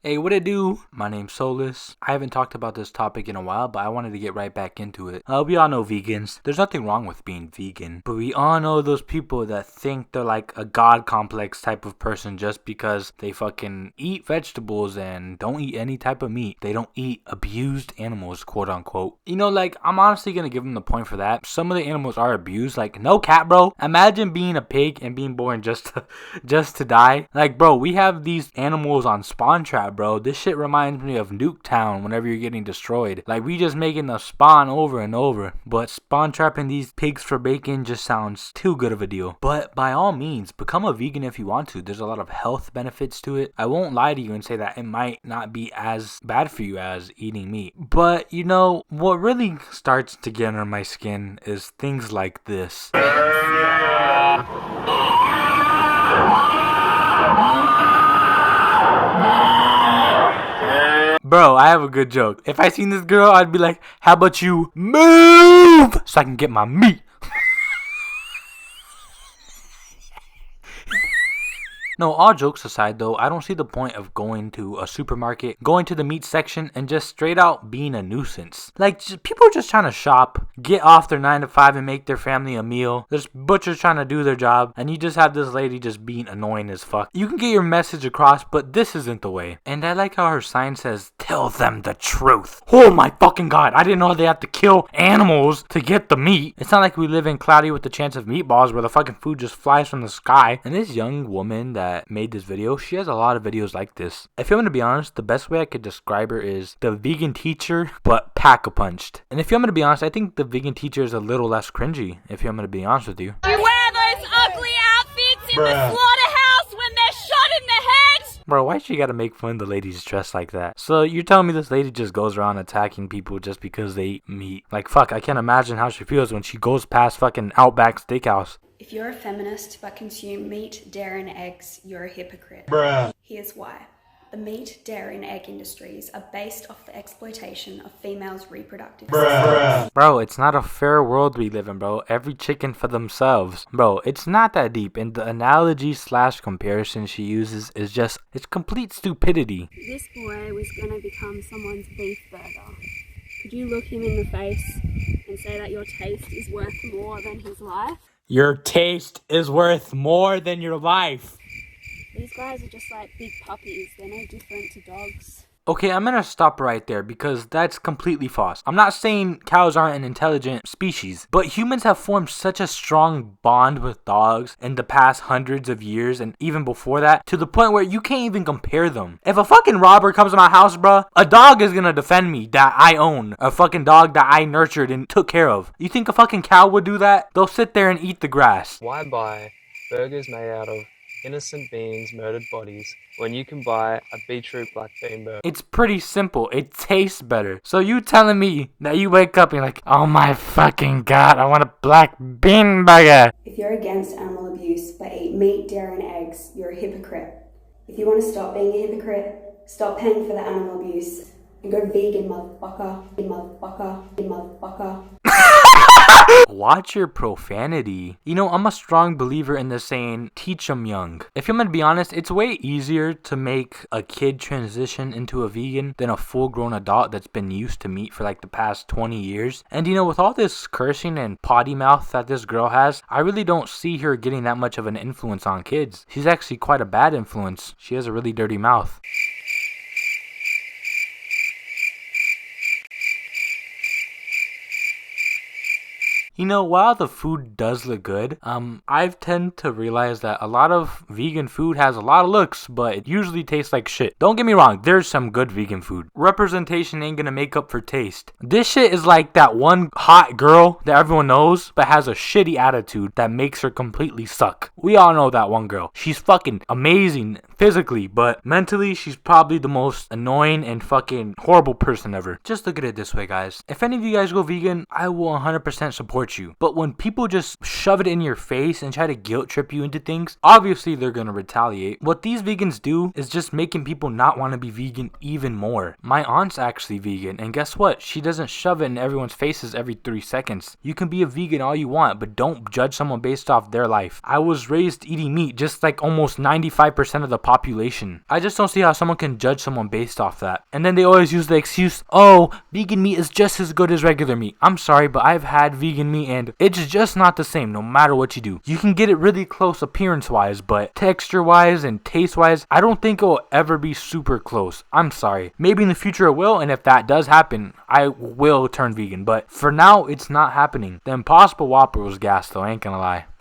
Hey, what it do? My name's Xolus. I haven't talked about this topic in a while, but I wanted to get right back into it. We all know vegans. There's nothing wrong with being vegan, but we all know those people that think they're like a god complex type of person just because they fucking eat vegetables and don't eat any type of meat. They don't eat abused animals, quote unquote. I'm honestly gonna give them the point for that. Some of the animals are abused. Like, no cap, bro. Imagine being a pig and being born just to die. Like, bro, we have these animals on spawn trap, bro. This shit reminds me of Nuketown whenever you're getting destroyed. Like, we just making the spawn over and over. But spawn trapping these pigs for bacon just sounds too good of a deal. But by all means, become a vegan if you want to. There's a lot of health benefits to it. I won't lie to you and say that it might not be as bad for you as eating meat. But, you know, what really starts to get under my skin is things like this. Bro, I have a good joke. If I seen this girl, I'd be like, how about you move so I can get my meat? No, all jokes aside though, I don't see the point of going to a supermarket, going to the meat section, and just straight out being a nuisance. Like, people are just trying to shop, get off their 9 to 5 and make their family a meal. There's butchers trying to do their job, and you just have this lady just being annoying as fuck. You can get your message across, but this isn't the way. And I like how her sign says, tell them the truth. Oh my fucking god, I didn't know they have to kill animals to get the meat. It's not like we live in Cloudy with the Chance of Meatballs where the fucking food just flies from the sky. And this young woman that made this video, she has a lot of videos like this. If I'm gonna be honest, the best way I could describe her is the vegan teacher, but pack-a-punched. And if I'm gonna be honest, I think the vegan teacher is a little less cringy, if I'm gonna be honest with you. You wear those ugly outfits in the slaughterhouse when they're shot in the head? Bro, why she gotta make fun of the ladies dressed like that? So you're telling me this lady just goes around attacking people just because they eat meat? Like, fuck, I can't imagine how she feels when she goes past fucking Outback Steakhouse. If you're a feminist but consume meat, dairy and eggs, you're a hypocrite. Bruh. Here's why. The meat, dairy and egg industries are based off the exploitation of females' reproductive systems. Bro, it's not a fair world we live in, bro. Every chicken for themselves. Bro, it's not that deep. And the analogy / comparison she uses is just, it's complete stupidity. This boy was going to become someone's beef burger. Could you look him in the face and say that your taste is worth more than his life? Your taste is worth more than your life. These guys are just like big puppies. They're no different to dogs. Okay, I'm gonna stop right there because that's completely false. I'm not saying cows aren't an intelligent species, but humans have formed such a strong bond with dogs in the past hundreds of years and even before that to the point where you can't even compare them. If a fucking robber comes to my house, bruh, a dog is gonna defend me that I own. A fucking dog that I nurtured and took care of. You think a fucking cow would do that? They'll sit there and eat the grass. Why buy burgers made out of innocent beings' murdered bodies when you can buy a beetroot black bean burger? It's pretty simple. It tastes better. So you telling me that you wake up and you're like, oh my fucking god, I want a black bean burger. If you're against animal abuse but eat meat, dairy and eggs, you're a hypocrite. If you want to stop being a hypocrite, stop paying for the animal abuse and go vegan, motherfucker. Motherfucker. Motherfucker. Watch your profanity. You know, I'm a strong believer in the saying, teach them young. If I'm gonna be honest, it's way easier to make a kid transition into a vegan than a full-grown adult that's been used to meat for like the past 20 years. And you know, with all this cursing and potty mouth that this girl has, I really don't see her getting that much of an influence on kids. She's actually quite a bad influence. She has a really dirty mouth. You know, while the food does look good, I've tend to realize that a lot of vegan food has a lot of looks, but it usually tastes like shit. Don't get me wrong, there's some good vegan food. Representation ain't gonna make up for taste. This shit is like that one hot girl that everyone knows, but has a shitty attitude that makes her completely suck. We all know that one girl. She's fucking amazing physically, but mentally, she's probably the most annoying and fucking horrible person ever. Just look at it this way, guys. If any of you guys go vegan, I will 100% support you. But when people just shove it in your face and try to guilt trip you into things, obviously they're gonna retaliate. What these vegans do is just making people not want to be vegan even more. My aunt's actually vegan, and guess what? She doesn't shove it in everyone's faces every 3 seconds. You can be a vegan all you want, but don't judge someone based off their life. I was raised eating meat just like almost 95% of the population. I just don't see how someone can judge someone based off that. And then they always use the excuse, oh, vegan meat is just as good as regular meat. I'm sorry, but I've had vegan meat and it's just not the same no matter what you do. You can get it really close appearance wise, but texture wise and taste wise, I don't think it will ever be super close. I'm sorry. Maybe in the future it will, and if that does happen, I will turn vegan. But for now, it's not happening. The Impossible Whopper was gas though, I ain't gonna lie.